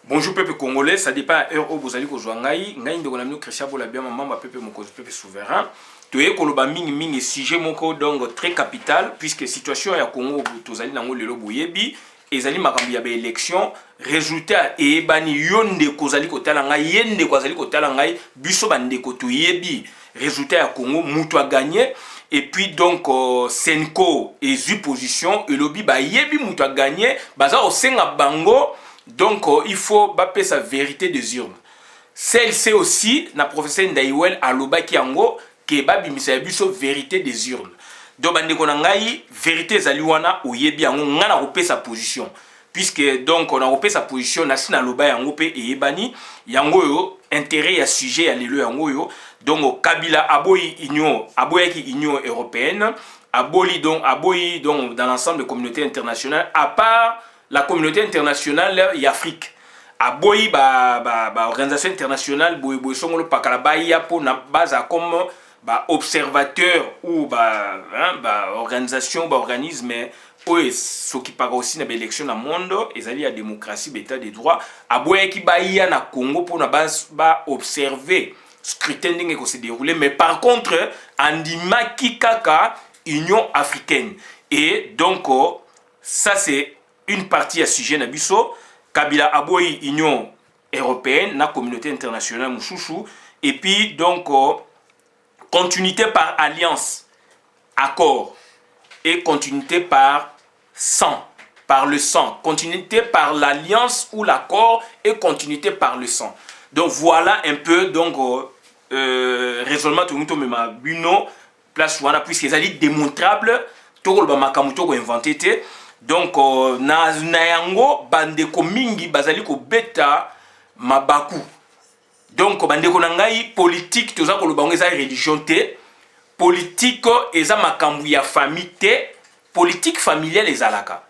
Bonjour peuple congolais, ça dépend à l'heure où vous allez vous ngai de konamino Christian Bolabia maman peuple mokozi peuple souverain. Toye koloba mingi sujet moko donc très capital puisque situation ya Congo tozali nango lelo boyebi ezali makambo ya élection résultat et bani yonde kozali kotala ngai yende kozali kotala ngai biso bande ko toyebi résultat ya Congo mutu a gagné et puis donc Senko ezu position et lobby ba yebi mutu a gagné baza osenga bango. Donc, il faut baper sa vérité des urnes. Celle-ci aussi, na professeur Ndaiwel aloba ki yango ke babi misabiso vérité des urnes. Donc, bande konangai vérité zaliwana oyebi yango ngana kopé sa position. Puisque donc on a repé sa position nasina aloba yango pe eyebani yango yo intérêt ya sujet ya lelo yango yo. Donc Kabila aboyi union européenne, aboyi donc dans l'ensemble de communauté internationale à part la communauté internationale et Afrique. Aboyi organisation internationale boy songolo pakala ya po na base comme observateur ou organisation organisme ce qui parle aussi de l'élection dans le monde et la démocratie l'état des droits aboyi ki ya na Congo pour na base observer scrutin qui se dérouler mais par contre andima ki kaka Union africaine et donc ça c'est une partie à sujet Nabiso, Kabila Aboyi Union européenne, la communauté internationale Mouchouchou, et puis donc continuité par alliance, accord, et continuité par sang, par le sang, continuité par l'alliance ou l'accord, et continuité par le sang. Donc voilà un peu donc raisonnement de Mema Buno, place Wana, puisque c'est démontrable, tout le Makamuto inventé. Donc na yango bandeko mingi bazali ko beta mabaku. Donc bandeko nangai politique toza ko lobango eza religion te, politique eza makambu ya famille te, politique familiale ezalaka.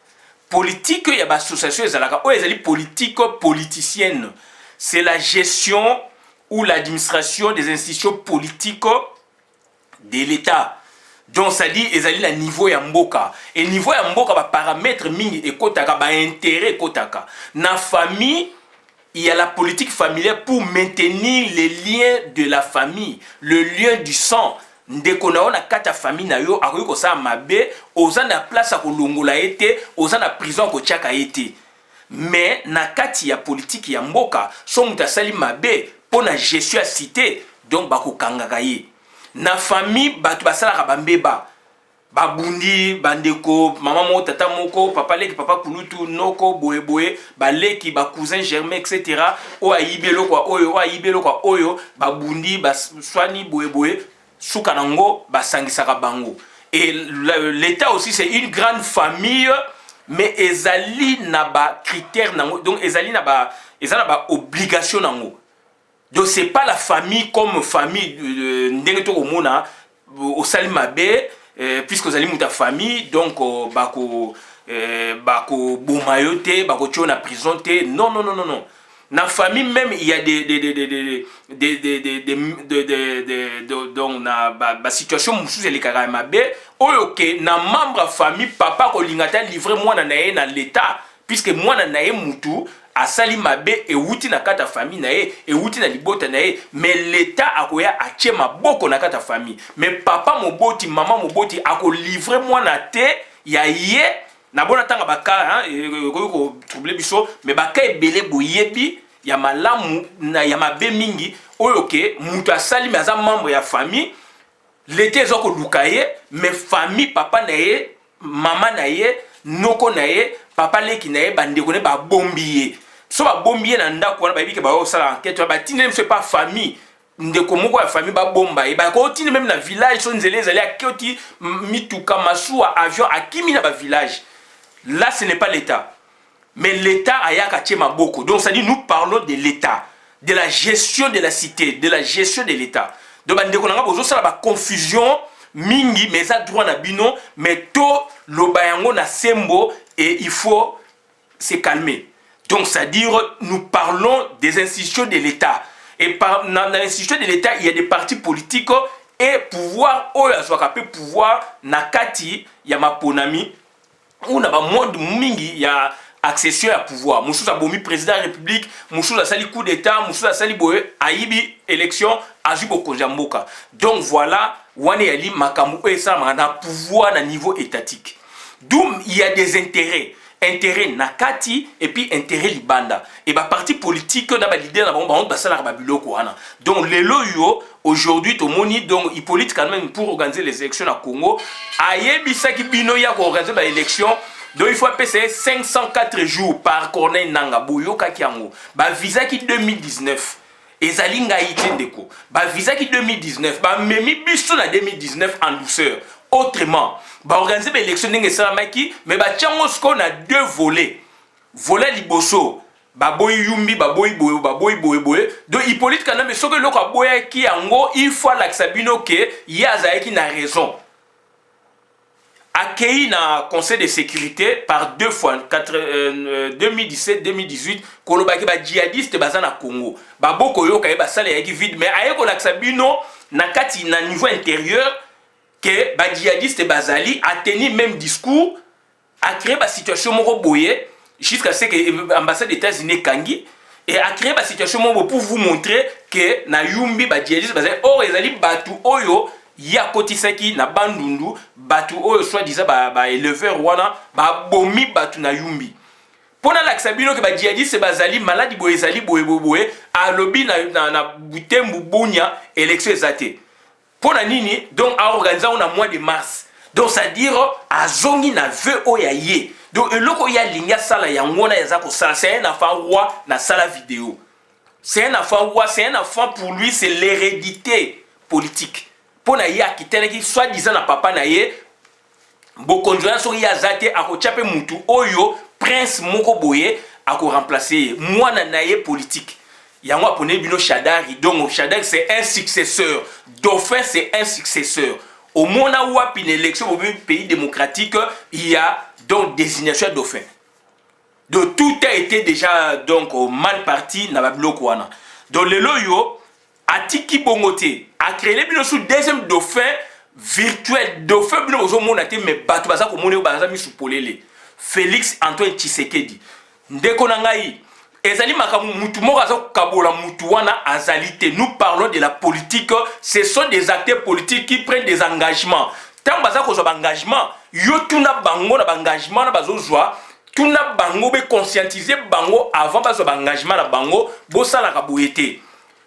Politique ya ba association ezalaka o ezali politique politicienne. C'est la gestion ou l'administration des institutions politiques de l'État. Donc ça dit ezali la niveau ya mboka et niveau ya mboka ba paramètres mingi et kotaka ba intérêt kotaka na famille il y a la politique familiale pour maintenir les liens de la famille, le lien du sang. Ndeko na ona kata famille na yo akoki ko sa mabe oza na place a kolongola ete oza na prison ko tiaka ete mais na kati ya politique ya mboka so muta sali mabe pour na gestion ya cité donc ba ko kangaka ye. Na famille batu basalaka bambeba babundi bandeko mama mo tata moko papa leki papa kulutu noko boye baleki ba cousin germain etc. o ayibelo kwa oyo babundi baswani boye suka nango basangisaka bango et l'état aussi c'est une grande famille mais ezali na ba critères nango donc ezali na ba obligation nango. Donc c'est pas la famille comme famille ndengeto komona au salimabe puisque vous allez muta famille donc bako bomayote bako tio na prison te non na famille même il y a donc na ba situation mususu elikaka mabe oyo ke na membre famille papa ko lingata livrer mwana na ye na l'état puisque mwana na ye mutu asali mabe e wuti na kata famille na ye e wuti na libota na ye mais l'état akoya atie maboko na kata famille mais papa moboti maman moboti ako livrer mwana te ya ye na bona tanga baka ko trouble biso mais baka ebele boyebi ya malamu na ya mabe mingi oyo ke mutu asali mais aza membre ya famille l'état ezoko lukaye mais famille papa na ye maman na ye noko na ye papa leki na ye bandeko ne ba bombiye so ba bombiye na ndako wana bayibi ke ba osala enquête ba tine même pas famille ndeko moko ya famille ba bomba e ba ko tine même na village so nzele ezali akoti mituka masuwa avion akimi na ba village. Là ce n'est pas l'état mais l'état ayaka tchema boko. Donc ça dit nous parlons de l'état, de la gestion de la cité, de la gestion de l'état. Donc bandeko nanga bozo sala ba confusion mingi mais ça droit na bino mais to lobayango na sembo et il faut se calmer. Donc c'est-à-dire nous parlons des institutions de l'État et dans l'institution de l'État il y a des partis politiques et pouvoir oyo azwaka pouvoir na kati ya maponami ou na ba monde mingi ya accession à pouvoir. Moussous a bomi président de la République, Moussous a sali coup d'état, Moussous a sali boye, aïbi élection, azubo konjamboka. Donc voilà, wane yali makambu et ça na pouvoir na niveau étatique. D'où il y a des intérêts. Intérêt nakati et puis intérêt libanda. Et bah parti politique na ba leader na ba basala ba biloko wana. Donc les loyo aujourd'hui to moni donc Hippolyte quand même pour organiser les élections à Congo, ayebisa ki bino ya ko organiser ba élection. Donc il faut passer 504 jours par Corneille Nanga boyoka kiango. Ba visa ki 2019. Ezali ngaïté ndeko. Ba visa ki 2019, ba memi biso na 2019 en douceur. Autrement, bah organiser l'élection n'engé ça maki, mais bah tiens on a deux volets. Volet liboso, bah boy yumbi, bah boy boy. Donc Hippolyte quand même, ce que l'on a boya qui ango, il faut l'axabino que yazae qui n'a raison. Accueilli dans Conseil de sécurité par deux fois, 2017-2018, kolobaki ba djihadiste bazan na Congo. Bah boko yo kaye ba sale yaki vide, mais aye ko l'axabino na kati na niveau intérieur. Que ba djihadiste bazali a tenu même discours a créé la situation moko boye jusqu'à ce que l'ambassade des États-Unis kangi et a créé la situation moko pour vous montrer que na yumbi ba djihadiste bazali or ezali batu oyo ya kotisaki na bandundu batu oyo soit disant ba éleveur wana ba bomi batu na yumbi pona l'axabino que ba djihadiste bazali maladi boye ezali boye a lobby na butembu bunya élection ezate. Pour la nini, donc à organiser on a mois de mars. Donc ça dire à zongi na ve oyaye. Donc le loko ya linya sala ya ngona yazako sala c'est un enfant roi na sala vidéo. C'est un enfant roi, c'est un enfant pour lui c'est l'hérédité politique. Pour na ya kitene qui soit disant na papa na ye bokonjola so ya zate ako chape mutu oyo prince moko boye ako remplacer moi na ye politique. Yango apone bino Shadari, donc Shadari c'est un successeur. Dauphin c'est un successeur. Au monde où a une élection au pays démocratique, il y a donc désignation dauphin. Donc tout a été déjà donc mal parti dans la bloc wana. Donc le loyo a tiki bongote a créé bino sous deuxième dauphin virtuel dauphin bino au monde a été mais batu baza ko moni baza mi sous polele. Félix Antoine Tshisekedi. Ndeko nangai ezali makamu mutu moko azo kabola mutu wana azalité. Nous parlons de la politique, ce sont des acteurs politiques qui prennent des engagements. Tant baza ko zo engagement, yo tuna bango na engagement na bazo joie, tuna bango be conscientiser bango avant bazo engagement na bango, bo sala ka boyete.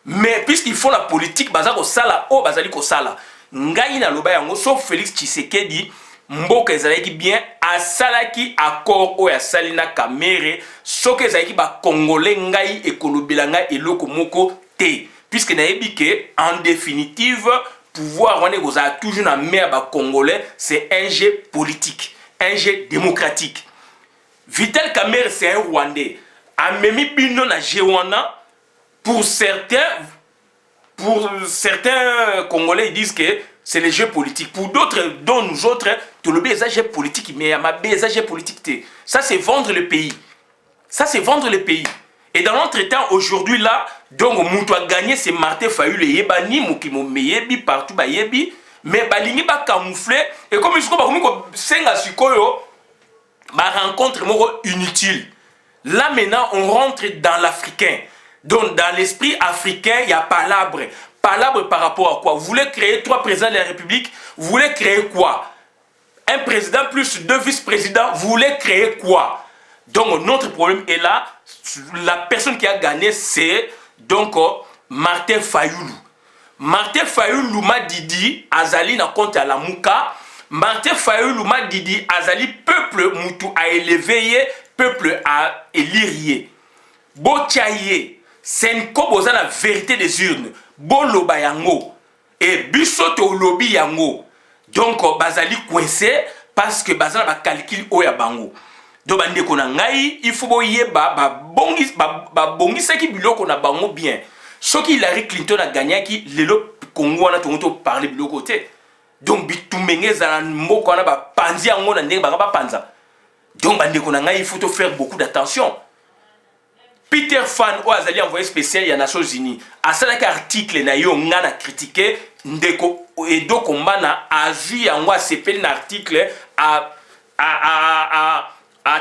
Mais puisqu'ils font la politique, baza ko sala o bazali ko sala. Ngai na loba yango sauf Félix Tshisekedi mboka ezalaki bien asalaki accord o ya salina kamere soki ezalaki ba congolais ngai ekolobela ngai eloko moko te puisque nayebi que en définitive pouvoir wana kozala toujours na mer ba congolais c'est un jeu politique, un jeu démocratique. Vital Kamerhe c'est un Rwandais amemi bino na jeu wana pour certains Congolais ils disent que c'est le jeu politique. Pour d'autres, dont nous autres, tout le jeu politique, mais ma jeu politique, ça c'est vendre le pays. Ça c'est vendre le pays. Et dans notre temps, aujourd'hui là, donc Moutou a gagné, c'est Martin Fayulu, Yebani, Moukimo Meyebi, partout, Yebi, mais Balingi ba camouflé, et comme il se trouve, Senga Sukoyo, ma rencontre inutile. Là maintenant, on rentre dans l'africain. Donc dans l'esprit africain, il y a palabre. Palabre par rapport à quoi? Vous voulez créer 3 présidents de la République? Vous voulez créer quoi? Un président plus 2 vice-présidents? Vous voulez créer quoi? Donc notre problème est là. La personne qui a gagné, c'est donc Martin Fayulu. Martin Fayulu m'a dit Azali na compte à la Mouka. Martin Fayulu m'a dit Azali peuple Moutou a élevé, peuple a élire. Botiaye. C'est une cobosa la vérité des urnes. Bolo bayango. Et bisoto lobby yango. Donc, bazali coincé parce que bazali ba calcul oya bango. Donc, bande kona ngai, il faut boye ba bongi saki biloko na bango bien. Ce qui Hillary Clinton a gagné qui lelo Congo na tonto parler biloko te. Donc, bitumenge za mboko na ba panzi yango na ndenge ba panza. Donc, bande kona ngai, il faut faire beaucoup d'attention. Peter Fan ou azali envoyé spécial ya Nations Unies. A ça article na yo ngana critiqué ndeko edo kombana azu yango a sepeli na article a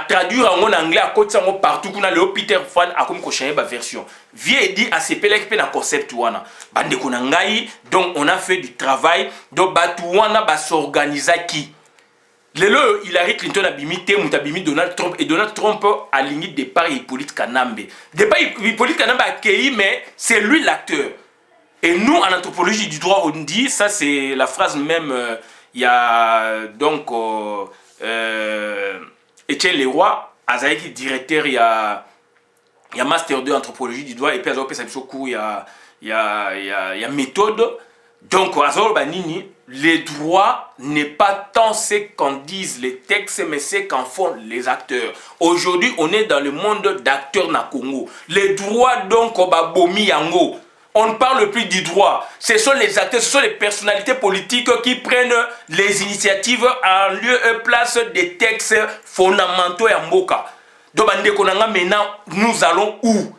traduire en anglais à côté de partout qu'on a le Peter Fan a comme changer ba version vie dit à CP là qui na concept wana bande ko ngai donc on a fait du travail donc batu wana ba s'organiser qui lelo Hillary Clinton a bimité mutabimi Donald Trump et Donald Trump a ligné départ Hippolyte Kanambe départ Hippolyte Kanambe a accueilli mais c'est lui l'acteur et nous en anthropologie du droit on dit ça c'est la phrase même il y a donc Etienne Leroy, Azaïki directeur, il y a master 2 anthropologie du droit et puis Azaïki ça cours il y a méthode. Donc Azaïki Banini, les droits n'est pas tant ce qu'en disent les textes mais c'est qu'en font les acteurs. Aujourd'hui, on est dans le monde d'acteurs na Congo. Les droits donc babomi yango. On ne parle plus du droit. Ce sont les acteurs, ce sont les personnalités politiques qui prennent les initiatives en lieu et place des textes fondamentaux et en Mboka. Donc, maintenant, nous allons où?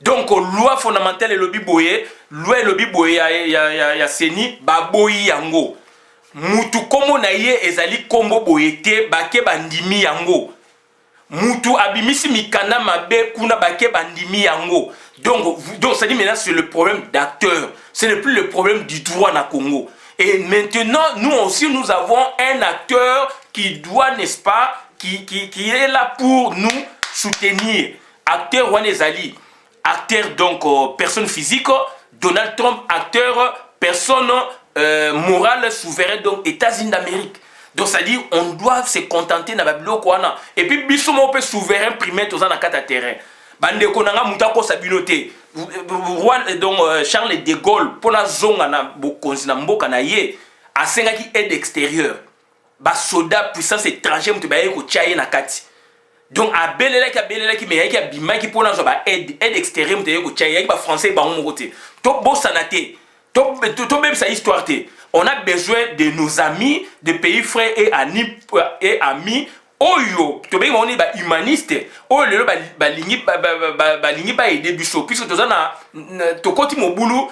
Donc, loi fondamentale et lobby boye, loi et lobby boye, ya seni, baboyi yango. Mutu komo na ye ezali kombo boyete, bake bandimi yango. Mutu abimisi mikana mabe kuna bake bandimi yango. Donc ça dit maintenant c'est le problème d'acteur. Ce n'est plus le problème du droit na Congo. Et maintenant, nous aussi, nous avons un acteur qui doit, n'est-ce pas, qui est là pour nous soutenir. Acteur Wanezali, acteur donc personne physique, Donald Trump, acteur personne morale souveraine, donc États-Unis d'Amérique. Donc ça dit on doit se contenter na babilo kwana. Et puis bisomo peut souverain primaire tous en a quatre terrain. Bande konanga mutako sabinote. Donc Charles de Gaulle pour la zonga na bokonzi na mboka na ye asengaki aide extérieure. Ba soda puissance étrangère mutu ba ko tchaye na kati. Donc abelela ki me yaki abimaki pour la zo ba aide extérieure mutu ko tchaye yaki ba français ba mon côté. To bo sanate. To même sa histoire te. On a besoin de nos amis, de pays frères et amis. Oyo, to be on est humaniste. Oh le balingi ba aider biso puisque toza na to koti mobulu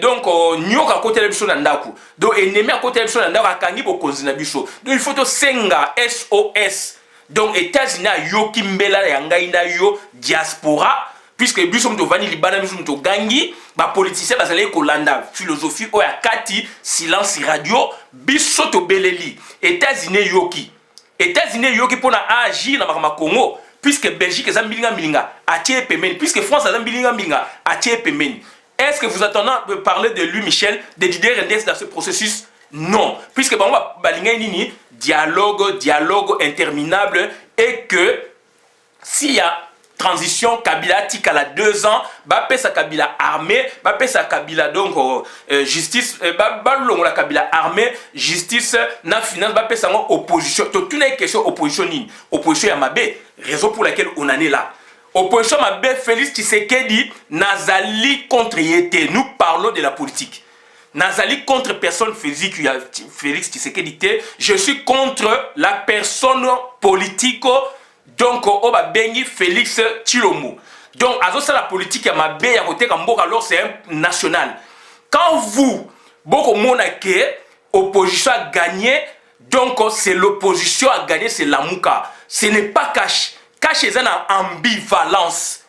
donc nyoka côté la biso na ndaku. Donc ennemi à côté la biso na ndaku akangi bokonzi na biso. Donc il faut to senga SOS. Donc États-Unis yo kimbela ya ngai na yo diaspora puisque biso mto vani libana biso mto gangi ba politicien bazali kolanda philosophie oya kati silence radio biso to beleli États-Unis yoki pour agir dans le Congo, puisque Belgique est milinga, atie pemeni, puisque France est milinga, atie pemeni. Est-ce que vous attendez de parler de lui, Michel, de Didier Rendès dans ce processus? Non. Puisque bon, dialogue interminable et que s'il y a transition Kabila Tikala 2 ans, sa Kabila armée, sa Kabila donc justice, la Kabila armée, justice, na finance, sa opposition. Toute une question opposition ni opposition Yamabé, raison pour laquelle on en est là. Opposition Yamabé, Félix Tshisekedi, Nazali contre Yété. Nous parlons de la politique. Nazali contre personne physique, Félix Tshisekedi. Je suis contre la personne politique. Donc, on va bénir Félix Tshilombo. Donc, à la politique, alors c'est un national. Quand vous, beaucoup de monde opposition a gagné, donc c'est l'opposition a gagné, c'est l'amouka. Ce n'est pas cash. Cash est une ambivalence.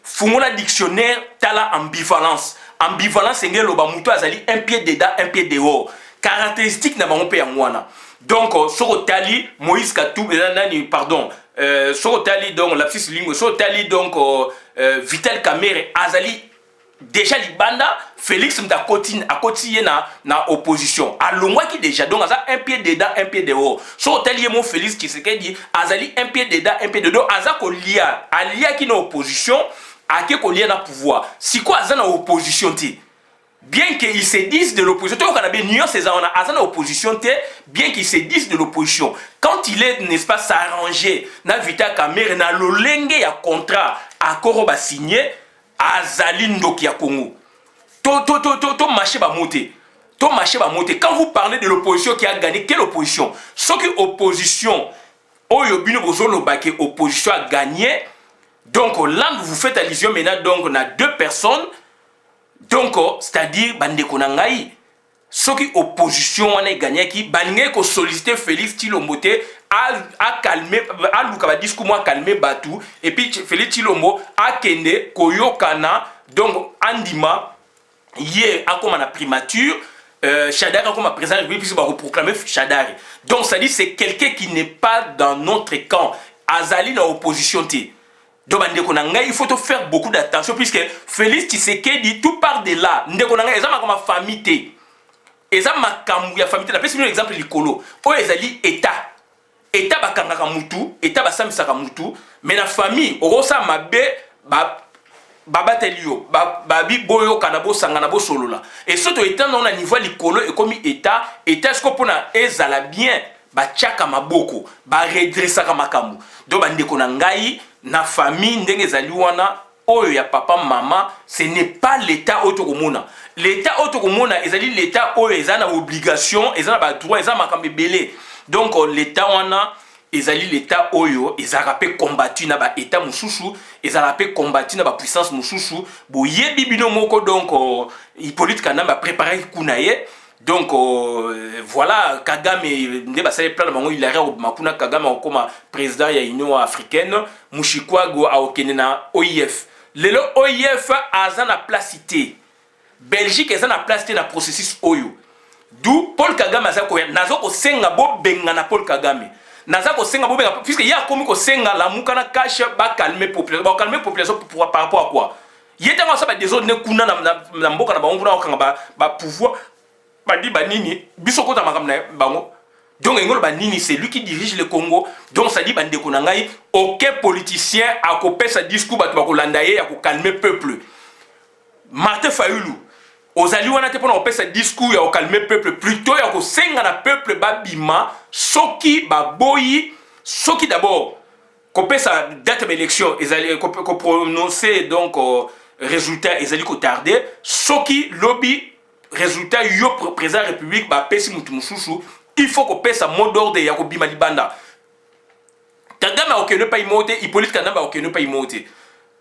Fumona dictionnaire, t'as la ambivalence. Ambivalence, c'est un pied dedans, un pied dehors. Caractéristique n'a pas un moine. Donc, sur Tali, Moïse Katou, pardon. Sotali donc lapsus lingue Sotali donc Vital Kamerhe Azali déjà libanda Félix Mtakotine à côté na opposition alongwa qui déjà donc aza un pied dedans un pied dehors Sotali mon Félix Tshisekedi Azali un pied dedans un pied dehors aza ko lia alia qui na opposition ake ko lia na pouvoir si quoi aza na opposition ti. Bien qu'ils se disent de l'opposition, bien qu'ils se disent de l'opposition, quand il est, n'est-ce pas, s'arranger, na vita kamere, na lolenge ya contrat, accord ba signé, azali ndoki ya Congo. To marché ba monter. To marché ba monter. Quand vous parlez de l'opposition qui a gagné, quelle opposition? Ce qui opposition, oyobino bozolo bake opposition a gagné. Donc là, vous faites allusion maintenant, donc on a 2 personnes. Donc, c'est-à-dire, bande konangai, ce qui opposition on a gagné qui, bande ko solliciter Félix Tshilombo a calmé a luka ba discours moi calmer Batou et puis Félix Tshilombo a kende koyokana donc andima yé a comme na primature Shadari a comme président de la République va reproclamer Shadari. Donc ça dit c'est quelqu'un qui n'est pas dans notre camp. Azali na opposition té. Donc il faut faire beaucoup d'attention puisque Félix Tshisekedi tout part de là. Ndeko nanga ezama comme famille té. Ezama makambu ya famille té. La plus un exemple likolo. O ezali état. État bakangaka mutu, état basamisaka mutu, mais la famille orosa mabe babatelio babi boyo kanabo sanganabo solola. Et surtout étant dans un niveau likolo et comme état ce qu'on peut ezala bien ba tchaka maboko ba redressaka makambu. Donc bandeko na ngai na famille ndenge ezali wana oyo ya papa maman ce n'est pas l'état autokomona. L'état autokomona ezali l'état oyo ezana obligation, ezana ba droit, ezana makambe belé. Donc l'état wana ezali l'état oyo ezala pe combattu na ba état mususu, ezala pe combattu na ba puissance mususu. Bo yebi bino moko donc Hippolyte Kanamba préparer kunaye. Donc voilà Kagame nde basale plan na bango il arrive makuna Kagame comme président ya Union africaine, Mushikwago a okene na OIF. Lelo OIF azana placité. Belgique ezana placité na processus oyo. D'où Paul Kagame aza ko nazo ko senga bo benga na Paul Kagame. Naza ko senga bo benga puisque ya komi ko senga la mukana cache ba calmer population. Ba calmer population par rapport à quoi? Yeta nga sa ba des autres ne kuna na mboka na bango na okanga ba pouvoir ba di ba nini biso ko ta makam na bango. Donc ngolo ba nini c'est lui qui dirige le Congo. Donc ça dit bande ko na ngai aucun politicien a copé sa discours ba ko landa ye ya ko calmer peuple. Martin Fayulu ozali wana te pona opesa discours ya calmer peuple plutôt ya ko senga na peuple babima soki baboyi soki d'abord ko pesa date d'élection ezali ko prononcer donc résultat ezali ko tarder soki lobby résultat yo président république ba pesi mutu mususu il faut ko pesa mot d'ordre ya ko bima libanda. Kagame okene pa imote Hippolyte Kanamba okene pa imote.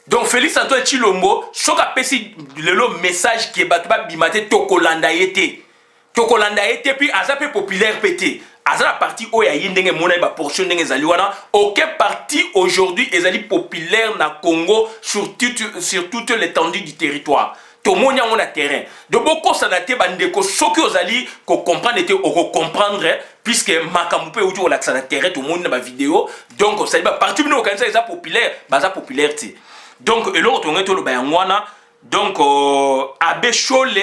Donc Félix Antoine Tshilombo soka pesi le message qui est battu bimate tokolanda yete puis azape populaire pété aza la partie o ya yindenge mona ba portion ndenge zali wana aucun parti aujourd'hui ezali populaire na Congo sur toute l'étendue du territoire. Tout le monde est en terrain. De beaucoup ça n'a pas bandeko soki ozali ko comprendre était au comprendre puisque makamoupe ou tu relax na terrain tout le monde na vidéo donc ça va parti bino kanisa eza populaire baza popularité. Donc l'autre on est tout le bayangwana donc abe chole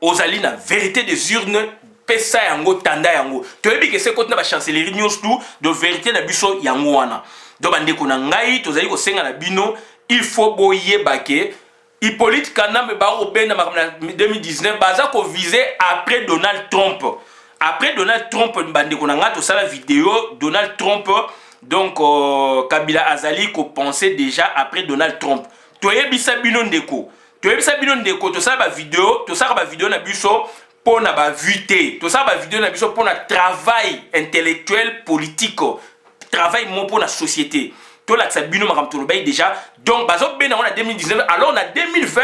ozali na vérité des urnes pesa yango tanda yango to yebi que c'est côté na ba chancellerie news tout de vérité na biso yango wana donc bandeko na ngai tozali ko senga na bino il faut boye baké Hippolyte Kanamba ba obena en 2019 baza ko viser après Donald Trump. Après Donald Trump bande ko nanga to sala vidéo Donald Trump donc Kabila Azali ko pensait déjà après Donald Trump. Toyebisa bino ndeko. Toyebisa bino ndeko to sala ba vidéo na biso pona ba vuité. To sala ba vidéo na biso pona travail intellectuel politique. Travail mon pour la société. Tout là que ça bino makam to déjà donc bazo bena on a 2019 alors on a 2020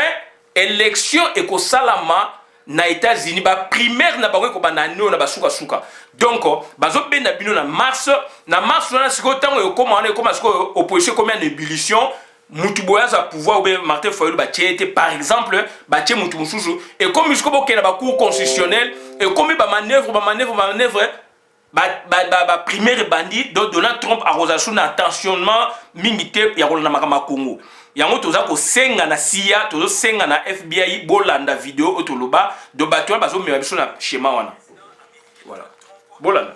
élection et ko salama na États-Unis ba primaire na ba ko banano na basuka suka donc bazo bena bino na mars na siko tango yo comment on est siko opposition comme une ébullition mutu boya za pouvoir ou Martin Fayulu ba tiete par exemple ba tie mutu mususu et comme jusqu'au bokena ba cour constitutionnel et comme ba manœuvre primaire bandit donc Donald Trump a rosation attentionnement mingité ya kolona makama Congo yango toza ko senga na CIA tozo senga na FBI bolanda vidéo otoloba de bato bazo mema biso na schéma wana voilà bolanda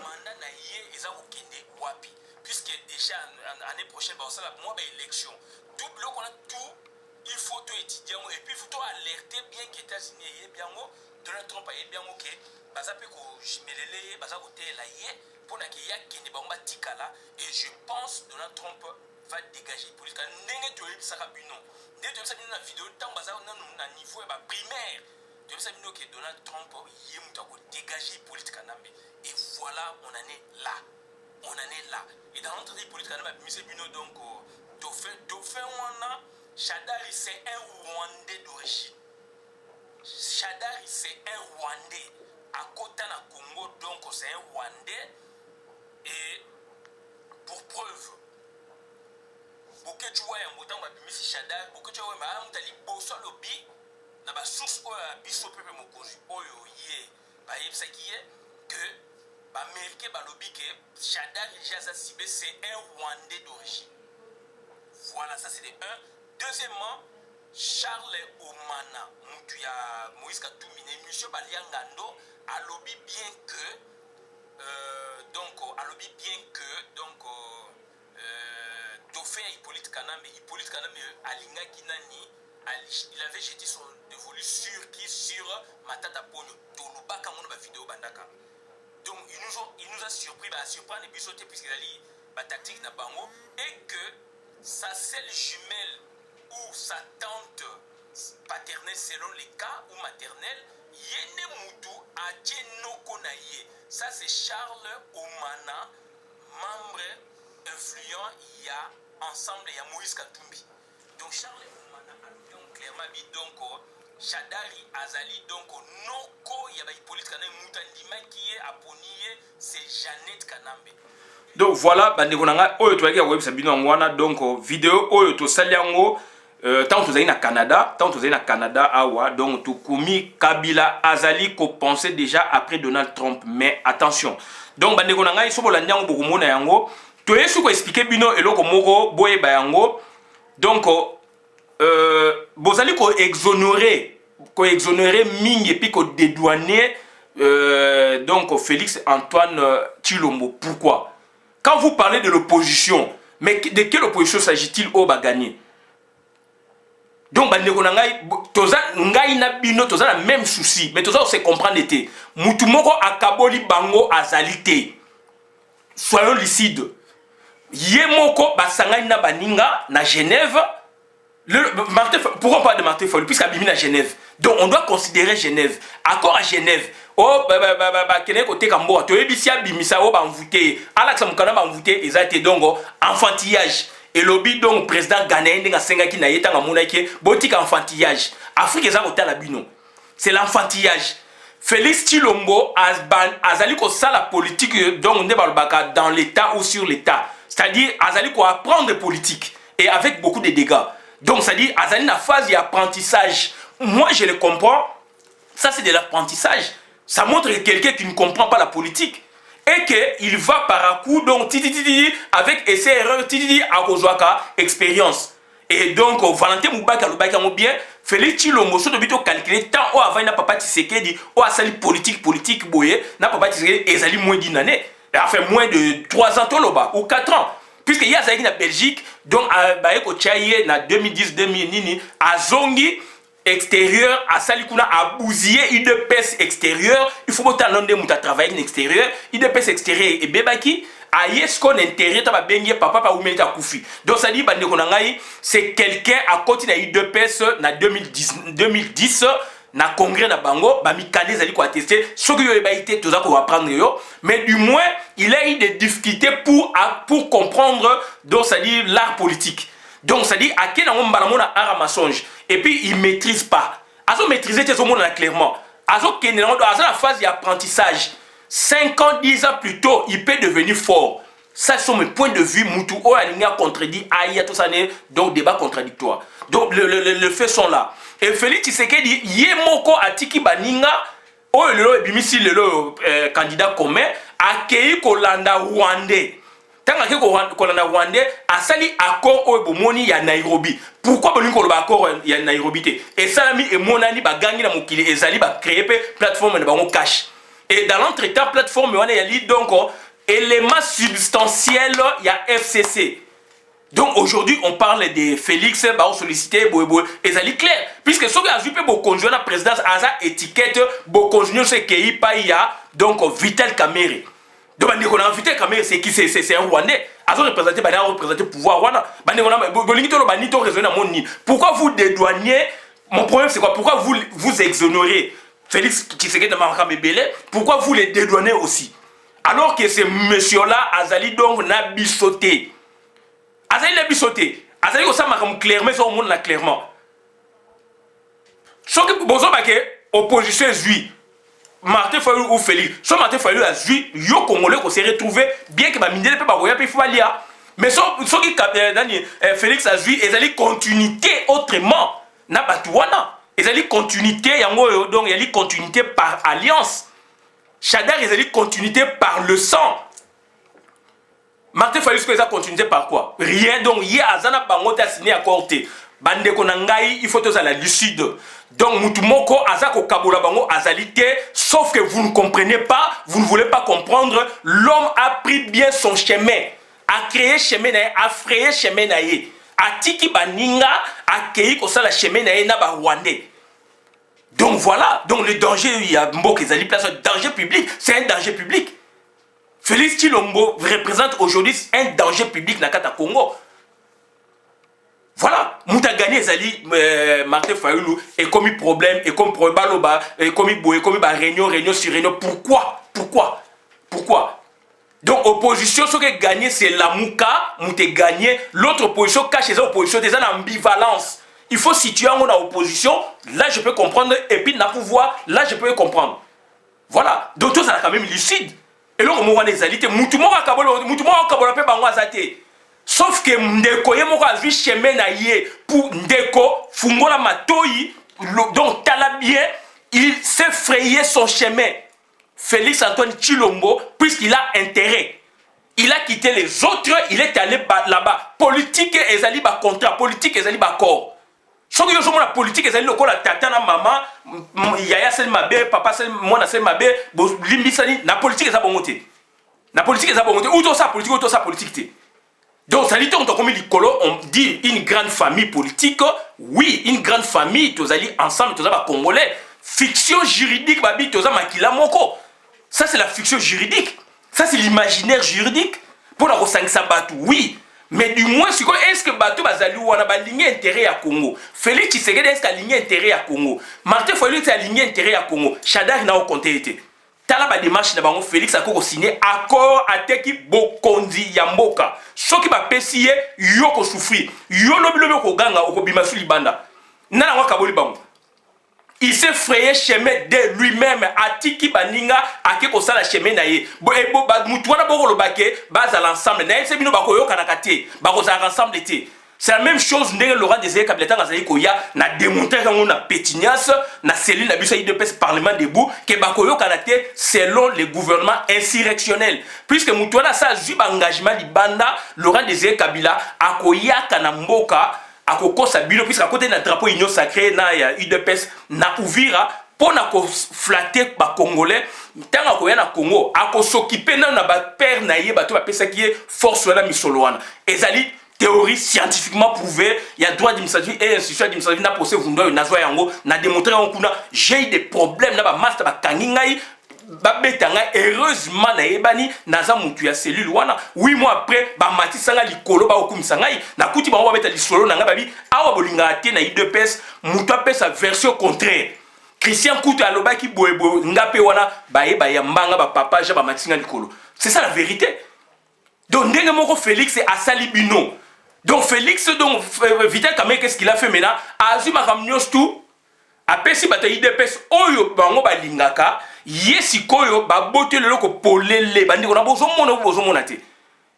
puisque déjà année prochaine ba sala moi ba élection tout bloc on a tout il faut tout étudier et puis il faut tout alerter bien que États-Unis et bien Donald Trump a bien OK baza pe ko jimelele baza ko tela ye pona ke ya kende ba tikala et je pense Donald Trump va dégager politique ndenge to yebisaka bino ndenge to yebisaka bino na vidéo tant baza na niveau ba primaire to yebisaka bino que Donald Trump ye muta ko dégager politique nambe et voilà on en est là et dans notre politique nambe mise bino donc dauphin wana Shadari c'est un Rwandais d'origine. Shadari c'est un Rwandais. À côté na Congo donc c'est un Rwandais et pour preuve boke tu vois yango ntango babimisi Shadar boke tu vois mutu aliboso alobi na basource oyo ya biso pepe mokonzi oyo ye bayebisaki ye que baaméricain balobi ke Shadar Jaza Sibé c'est un Rwandais d'origine. Voilà, ça c'est de un. Deuxièmement, Charles Omana mutu ya Moïse Katumbi na émission balia ngando alobi bien que dauphin Hippolyte Kanambe alingaki nani il avait jeté son dévolu sur Matata Ponyo tolobaka mona ba vidéo bandaka. Donc il nous a surpris surprendre bisoté puisqu'il a li ba tactique na bango et que sa seule jumelle ou sa tante paternelle selon les cas ou maternelle yene mutu adje noko na ye. Ça c'est Charles Omana, membre influent il y a ensemble il y a Moïse Katumbi. Donc Charles Omana a donc clairement dit donc Shadari Azali donc noko ya ba Hippolyte Kanambe muta ndima qui est apponié c'est Jeannette Kanambe. Donc voilà bandeko nanga oyo toyaki ya website bino ngwana donc vidéo oyo to saliango tant tozali na Canada awa donc tukumi Kabila Azali ko pensait déjà après Donald Trump mais attention donc bandeko nanga iso bolandi yango bokomona yango to yesu ko expliquer bino eloko moko boye ba yango donc bozali ko exonérer mingi et puis ko dédouaner donc Félix Antoine Tshilombo. Pourquoi? Quand vous parlez de l'opposition, mais de quelle opposition s'agit-il au Bagani? Donc, toza la même souci, mais toza on se comprend d'été. Mutumoko akaboli bango azalité. Soyons lucides. Yemoko basangani na baninga na Genève. Pourquoi on parle de Martin Fayulu? Puisqu'il a à Genève. Donc, on doit considérer Genève. Accord à Genève. Oh, kene kote kambo. To ebisia bimisa o ba envoûté. Alexa Mukana ba envoûté. Ezate donc enfantillage. Et lobby donc président ghanéen nga senga ki na yeta nga monaki botika enfantillage. Afrique eza kota la bino. C'est l'enfantillage. Félix Tshilombo azali ko sala politique donc nde balobaka dans l'état ou sur l'état. C'est-à-dire azali ko apprendre politique et avec beaucoup de dégâts. Donc c'est-à-dire azali na phase d'apprentissage. Moi je le comprends. Ça c'est de l'apprentissage. Ça montre quelqu'un qui ne comprend pas la politique. Et qu'il va par un coup, donc, avec essai erreur, à Kozwaka, expérience. Et donc, Valentin Moubaka, le bac en bien, Félix Tshilombo, so de bito calculer, tant au avant, n'a pas Tshisekedi, au asali politique, boye, n'a pas Tshisekedi, et sali moins d'une année. Enfin, moins de 3 ans, toloba, ou 4 ans. Puisque il y a Zaghi na Belgique, donc, à Tchaye, na 2010-2000, à Zongi, extérieur, à Salikuna, à Bouzier, IDPS extérieur, il faut que tu aies travaillé en extérieur, IDPS extérieur et Bebaki, à Yesko intérieur, tu as bengi papa pa ou à Koufi. Donc ça dit, c'est quelqu'un à côté de IDPS en 2010, na congrès na bango, Mikane Zali ko attesté, ce que yo été tout ça qu'on va prendre yo, mais du moins, il a eu des difficultés pour comprendre, donc ça dit l'art politique. Donc ça dit à quel moment a mensonge et puis il maîtrise pas. Azo maîtriser tout le monde clairement. Azo la phase d'apprentissage. 5 ans, 10 ans plus tôt, il peut devenir fort. Ça sont mes points de vue. Moutou o aligna contredit aïe tout ça donc débat contradictoire. Donc les faits sont là. Et Félix Tshisekedi yemoko atiki baninga o lelo bimisi lelo candidat commun accueilli kolanda rwandais. Tant que Kolanda Rwandais a sali accord au Bomoni ya Nairobi. Pourquoi Bolingo le accord ya Nairobi? Et Salami et Monani ba gagné la mokili et Zali ba créer plateforme de bango cash. Et dans l'entretemps plateforme wana ya li donc élément substantiel ya FCC. Donc aujourd'hui on parle de Félix ba sollicité boy et Zali clair puisque ce que a jupe bo conjoint la présidence asa étiquette bo conjoint ce qui pa ya donc Vital Kamerhe. Donc, on a invité quand même, c'est un Rwandais. À représenter, le pouvoir Rwanda. Pourquoi vous dédouaniez? Mon problème, c'est quoi? Pourquoi vous exonérez Félix Tshisekedi de Makamebele? Pourquoi vous les dédouanez aussi? Alors que ce monsieur-là, Azali, donc, n'a bissoté. Azali n'a bissoté. Azali, ça m'a comme clairement, ça au monde là clairement. Ce que vous avez opposition, lui. Martin Fayulu ou Félix. Soit Martin Fayulu a vu, yo Congolais qu'on s'est retrouvé, bien que ma mindele peut pas voyer, puis il faut aller. Mais ce qui Félix a vu, ils allaient continuité autrement. Na batouana. Ils allaient continuité, donc ils allaient continuité par alliance. Chadar, ils allaient continuité par le sang. Martin Fayulu, ils ont continuité par quoi? Rien. Donc, il y a Azana Bangote a signé à côté. Bande Konangaï, il faut tous à la lucide. Donc, Moutumoko, Azako Kabola Bango, Azalité, sauf que vous ne comprenez pas, vous ne voulez pas comprendre, l'homme a pris bien son chemin, a créé chemin, a frayé chemin, a tiki baninga, a créé comme ça la chemin, na ba Rwandais. Donc voilà, donc le danger, il y a Mbok, ils allaient placer un danger public, c'est un danger public. Félix Tshilombo représente aujourd'hui un danger public dans le Congo. Voilà, Mouta gagné Zali, Martin Fayulu, et comme il problème, et comme Baloba, et comme il boue, et comme il réunion sur réunion. Pourquoi? Donc, opposition, ce qui est gagné, c'est la Mouka, Mouta gagné. L'autre opposition cache les oppositions, des ambivalence. Il faut situer en opposition, là je peux comprendre, et puis dans le pouvoir, là je peux comprendre. Voilà, donc tout ça quand même lucide. Et là, on a des alités, Moutoumou a kabola pe bango azate. Sauf que Ndeko yemoko a vu chemin na yé pour Ndeko fungola matoyi, donc talabien, il s'est frayé son chemin. Félix Antoine Tshilombo, puisqu'il a intérêt. Il a quitté les autres, il est allé là-bas. Politique et zali ba contrat, politique et zali ba corps. Ce que la politique est allé la tata na maman, yaya sel mabe, papa sel mona sel mabe, limbi sali, la politique est à bon côté. La politique est à bon côté. Où tout ça politique. Donc, ça dit, comme on dit une grande famille politique, oui, une grande famille, tous allés ensemble, tous allés congolais. Fiction juridique, babi, tous allés makila moko. Ça, c'est la fiction juridique. Ça, c'est l'imaginaire juridique. Pour la ressentir Batou, oui. Mais du moins, est-ce que Batou Bazali ou on a aligné intérêt à Congo? Félix Tshisekedi, est-ce qu'il a aligné intérêt à Congo? Martin Fayulu, est-ce qu'il a aligné intérêt à Congo? Chadar n'a aucun intérêt. Tala ba démarche na bango Félix a signé accord ateki bokonzi ya mboka soki ba pesiye yo ko souffrir yo lobi ko ganga ko bima su libanda nana wa kaboli bango il s'est frayé chemin de lui-même atiki baninga ake ko sala chemin na ye ba mutu wana boko lobake baza l'ensemble na yese bino bako yo kanaka te bako za ensemble te. C'est la même chose, Laurent Désiré Kabila Tangazaï Koya n'a démontré qu'on a pétignasse, n'a scellé la busaï de pèse parlement debout, que Bakoyo Kanate selon les gouvernements insurrectionnels. Puisque Moutouana sa zub engagement libanda, Laurent Désiré Kabila, a Koya Kanamboka, a Koko Sabino, puisqu'à côté d'un drapeau union sacré, na UDPS, na Ouvira, pour na flatter ba Congolais, tant à Koya na Congo, a s'occuper na ba père naïe, bateau, pesa qui est force la misoloana. Et Zali, théorie scientifiquement prouvée, il y a droit d'administratif et institution d'administratif n'a posé vundoi nazwa yango n'a démontré en kuna j'ai des problèmes na ba master ba kangingai ba betanga heureusement na ebani naza mutu ya cellule wana 8 mois après ba matisanga likolo ba okumisa ngai na kuti ba beta lisolo na ngababi awa bolinga ate na IDPS mutu apesa sa version contraire. Christian Kouta aloba ki boyebo ngape wana ba yeba ya mbanga ba papa ja ba matinga likolo. C'est ça la vérité. Donc ndenge moko Félix et Asali Bino. Donc Félix, donc Vital Kamerhe, qu'est-ce qu'il a fait maintenant? Azuma Ramnios tout, après si bataille IDPS, oyo bango balingaka, yesikoyo babote le loko polele, bandi on a besoin monate.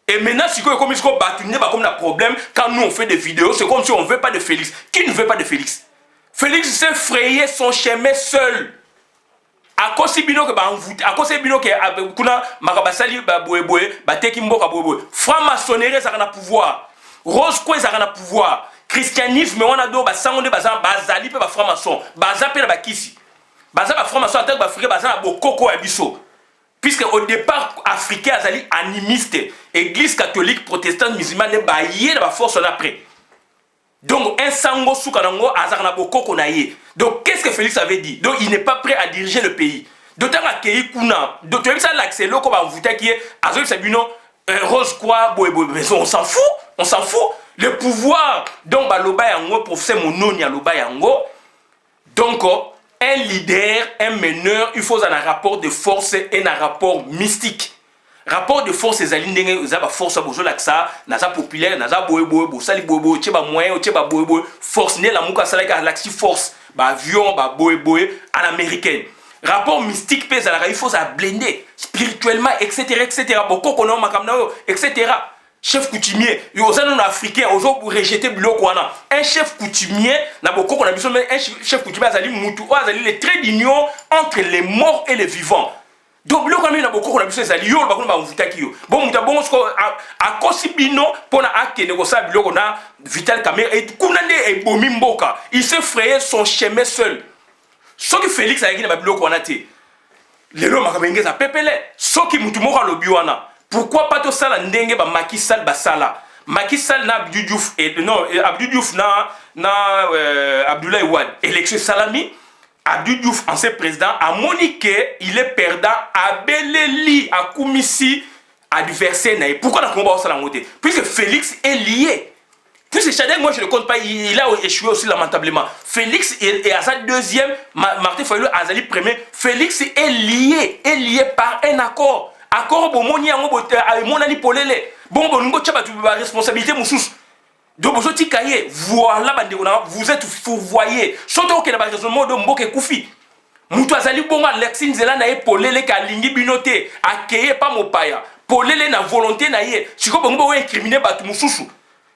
Et maintenant si comme il faut battre, comme un problème quand nous on fait des vidéos, c'est comme si on veut pas de Félix. Qui ne veut pas de Félix? Félix s'est frayé son chemin seul. A cause bino que ba envoûté, à cause bino que kuna makabasali ba boyeboy, ba teki mboka boyeboy. Franc-maçonnerie ça a pouvoir. Rose quoi ça a pouvoir. Christianisme on a do ba sangonde bazan bazali pe ba franc-maçon. Baza pe ba kisi. Baza ba franc-maçon attaque ba frère bazan ba koko ya biso. Puisque au départ africain azali animiste, église catholique, protestante, musulmane ba yé ba force après. Donc un sango soukanango azarna bokoko na ye. Donc qu'est-ce que Félix avait dit? Donc il n'est pas prêt à diriger le pays. D'autant que kuna, donc tu as vu ça l'accès là comme on vous qui est Azoï Sabino Rose quoi mais on s'en fout. Le pouvoir donc baloba yango professeur Mononi aloba yango. Donc un leader, un meneur, il faut un rapport de force et un rapport mystique. Rapport de force les alindenge za ba force bozo laksa naza populaire naza boyeboy sali boyeboy tcheba moyen tcheba boyeboy force ne la muka salaka laxi force ba avion ba boyeboy à l'américaine. rapport mystique pèse à la il faut ça blender spirituellement etc beaucoup qu'on a makamna etc chef coutumier aux non africains aux autres pour rejeter biloko wana un chef coutumier na beaucoup qu'on a besoin un chef coutumier azali mutu azali les traits d'union entre les morts et les vivants. Donc biloko na beaucoup qu'on a besoin azali yo ba ko ba mvutaki yo bon muta bon ko akosi bino pona akene ko sa biloko na Vital Kamerhe et kunande e bomi mboka il s'est frayé son chemin seul. Ce que Félix a dit na biloko wana te lelo makabengeza pepele soki mutu moko alobi wana pourquoi pas to sala ndenge ba Macky Sall basala Macky Sall na Abdou Diouf et non Abdou Diouf na Abdoulaye Wade élection salami Abdou Diouf ancien président a moniqué il est perdant à Beleli à Koumisi adversaire na pourquoi na combat sala ngote puisque Félix est lié. Puisque Chadek, moi je ne le compte pas, il a échoué aussi lamentablement. Félix est à sa deuxième, Martin Fayulu a sa premier. Félix est lié par un accord. Accord bon moni yango mon ani polele. Bon ngo tchaba tu responsabilité moussous. Donc vous êtes cahier, voilà vous êtes vous voyez. Surtout que la raisonnement de Mboke Koufi. Mutu azali bonga Lexine Zela na polele ka lingi binote akeye pas mopaya. Polele na volonté na ye. Siko bongo incriminer batu moussous.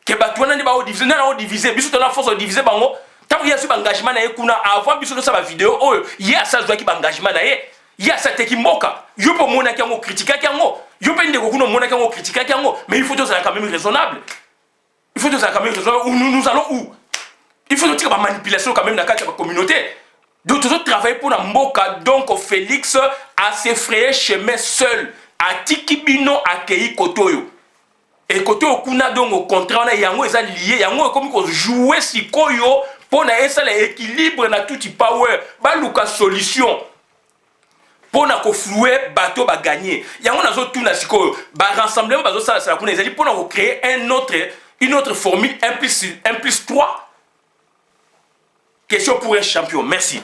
Que batouana ne ba o diviser na o diviser biso na force o diviser bango tant il y a sur engagement na kuna avant biso de sa vidéo oh il y a ça joie qui engagement na il y a ça te qui moka yo po mona ki ngo critiquer ki ngo yo pe ndeko kuno mona ki ngo critiquer ki ngo mais il faut que ça quand même raisonnable il faut que ça quand même raisonnable où nous allons où il faut que la manipulation quand même dans la communauté donc toujours travailler pour la mboka donc Félix a se frayer chemin seul a tikibino akei kotoyo. Et côté okuna donc au contraire on a yango eza lié yango comme ko jouer sikoyo pour na esa l'équilibre na tout power ba luka solution pour na ko flouer bateau ba gagner yango nazo tout na sikoyo ba rassemblement bazo sala sala kuna ezali pour na créer une autre formule 1+3 question pour un champion. Merci.